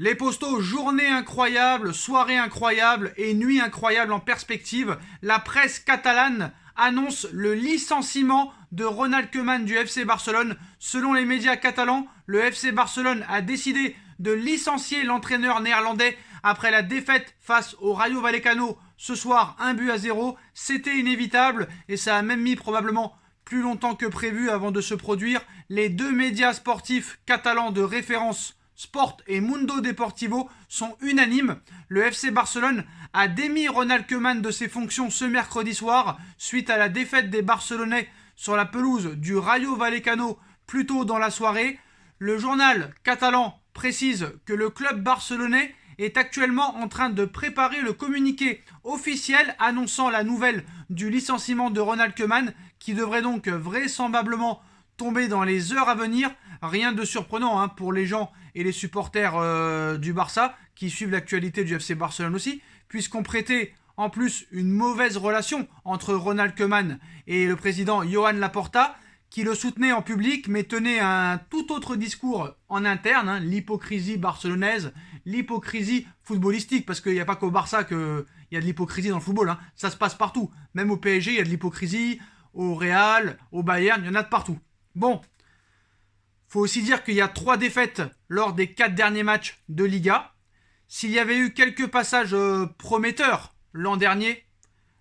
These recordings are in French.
Les Postos, journée incroyable, soirée incroyable et nuit incroyable en perspective. La presse catalane annonce le licenciement de Ronald Koeman du FC Barcelone. Selon les médias catalans, le FC Barcelone a décidé de licencier l'entraîneur néerlandais après la défaite face au Rayo Vallecano ce soir 1-0. C'était inévitable et ça a même mis probablement plus longtemps que prévu avant de se produire. Les deux médias sportifs catalans de référence Sport et Mundo Deportivo sont unanimes. Le FC Barcelone a démis Ronald Koeman de ses fonctions ce mercredi soir suite à la défaite des Barcelonais sur la pelouse du Rayo Vallecano plus tôt dans la soirée. Le journal catalan précise que le club barcelonais est actuellement en train de préparer le communiqué officiel annonçant la nouvelle du licenciement de Ronald Koeman qui devrait donc vraisemblablement tomber dans les heures à venir. Rien de surprenant pour les gens et les supporters du Barça qui suivent l'actualité du FC Barcelone aussi, puisqu'on prêtait en plus une mauvaise relation entre Ronald Koeman et le président Joan Laporta, qui le soutenait en public mais tenait un tout autre discours en interne, l'hypocrisie barcelonaise, l'hypocrisie footballistique, parce qu'il n'y a pas qu'au Barça qu'il y a de l'hypocrisie dans le football, ça se passe partout. Même au PSG, il y a de l'hypocrisie, au Real, au Bayern, il y en a de partout. Bon, faut aussi dire qu'il y a 3 défaites lors des 4 derniers matchs de Liga. S'il y avait eu quelques passages prometteurs l'an dernier,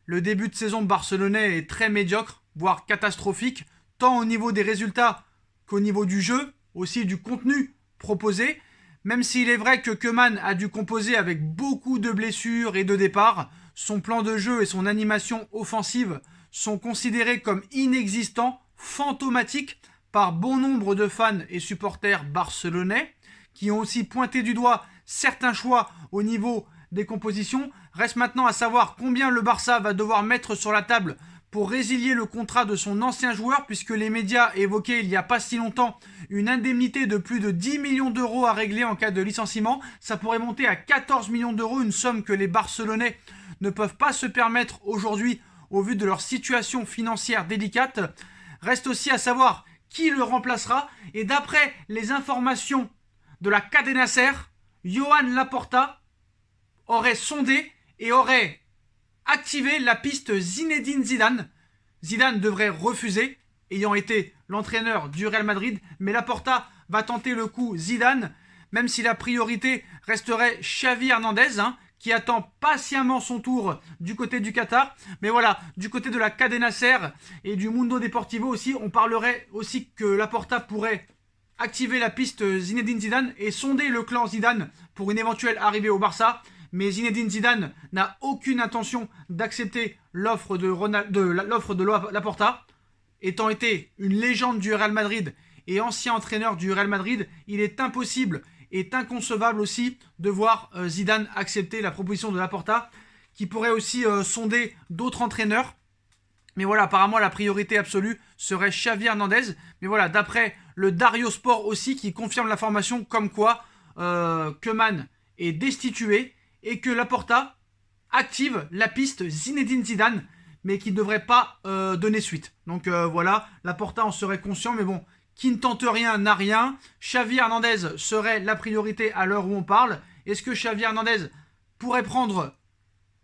le début de saison barcelonais est très médiocre, voire catastrophique, tant au niveau des résultats qu'au niveau du jeu, aussi du contenu proposé. Même s'il est vrai que Koeman a dû composer avec beaucoup de blessures et de départs, son plan de jeu et son animation offensive sont considérés comme inexistants, fantomatiques, par bon nombre de fans et supporters barcelonais, qui ont aussi pointé du doigt certains choix au niveau des compositions. Reste maintenant à savoir combien le Barça va devoir mettre sur la table pour résilier le contrat de son ancien joueur, puisque les médias évoquaient il n'y a pas si longtemps une indemnité de plus de 10 millions d'euros à régler en cas de licenciement. Ça pourrait monter à 14 millions d'euros, une somme que les Barcelonais ne peuvent pas se permettre aujourd'hui au vu de leur situation financière délicate. Reste aussi à savoir qui le remplacera, et d'après les informations de la Cadena Ser, Joan Laporta aurait sondé et aurait activé la piste Zinedine Zidane. Zidane devrait refuser, ayant été l'entraîneur du Real Madrid, mais Laporta va tenter le coup Zidane, même si la priorité resterait Xavi Hernandez, qui attend patiemment son tour du côté du Qatar. Mais voilà, du côté de la Cadena Ser et du Mundo Deportivo aussi, on parlerait aussi que Laporta pourrait activer la piste Zinedine Zidane et sonder le clan Zidane pour une éventuelle arrivée au Barça. Mais Zinedine Zidane n'a aucune intention d'accepter l'offre de Laporta. Étant été une légende du Real Madrid et ancien entraîneur du Real Madrid, il est impossible est inconcevable aussi de voir Zidane accepter la proposition de Laporta, qui pourrait aussi sonder d'autres entraîneurs. Mais voilà, apparemment la priorité absolue serait Xavi Hernandez. Mais voilà, d'après le Dario Sport aussi, qui confirme l'information comme quoi Koeman est destitué et que Laporta active la piste Zinedine Zidane, mais qui ne devrait pas donner suite. Donc voilà, Laporta en serait conscient, mais bon, qui ne tente rien n'a rien. Xavi Hernandez serait la priorité à l'heure où on parle. Est-ce que Xavi Hernandez pourrait prendre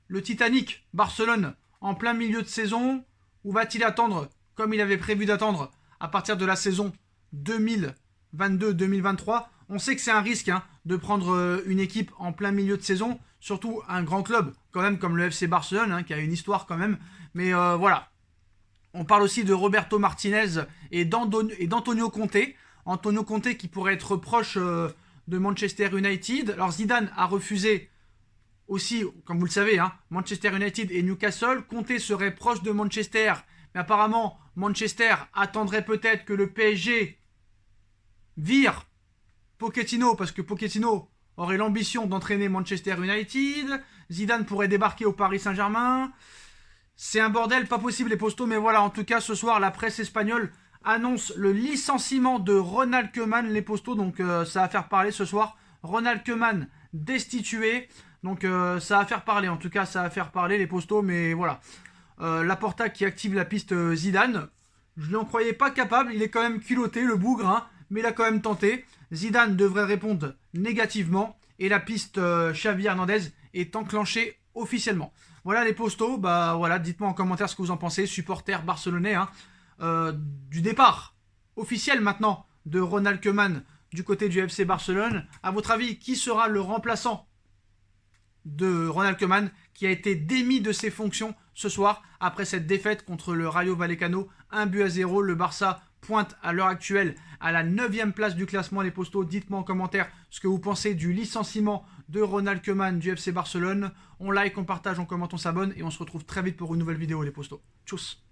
le Titanic Barcelone en plein milieu de saison, ou va-t-il attendre, comme il avait prévu d'attendre, à partir de la saison 2022-2023 ? On sait que c'est un risque de prendre une équipe en plein milieu de saison, surtout un grand club quand même comme le FC Barcelone, qui a une histoire quand même. Mais voilà. On parle aussi de Roberto Martinez et d'Antonio Conte. Antonio Conte qui pourrait être proche de Manchester United. Alors Zidane a refusé aussi, comme vous le savez, Manchester United et Newcastle. Conte serait proche de Manchester, mais apparemment Manchester attendrait peut-être que le PSG vire Pochettino, parce que Pochettino aurait l'ambition d'entraîner Manchester United. Zidane pourrait débarquer au Paris Saint-Germain. C'est un bordel pas possible les postos, mais voilà, en tout cas ce soir la presse espagnole annonce le licenciement de Ronald Koeman, les postos, donc ça va faire parler ce soir. Ronald Koeman destitué, donc ça va faire parler, en tout cas ça va faire parler les postos, mais voilà. Laporta qui active la piste Zidane, je n'en croyais pas capable, il est quand même culotté le bougre, mais il a quand même tenté. Zidane devrait répondre négativement, et la piste Xavi Hernandez est enclenchée officiellement. Voilà les postos, bah voilà, dites-moi en commentaire ce que vous en pensez, supporters barcelonais, hein, du départ officiel maintenant de Ronald Koeman du côté du FC Barcelone. À votre avis, qui sera le remplaçant de Ronald Koeman qui a été démis de ses fonctions ce soir après cette défaite contre le Rayo Vallecano, 1-0. Le Barça pointe à l'heure actuelle à la 9e place du classement. Les postos, dites-moi en commentaire ce que vous pensez du licenciement de Ronald Koeman du FC Barcelone. On like, on partage, on commente, on s'abonne et on se retrouve très vite pour une nouvelle vidéo les postos. Tchuss.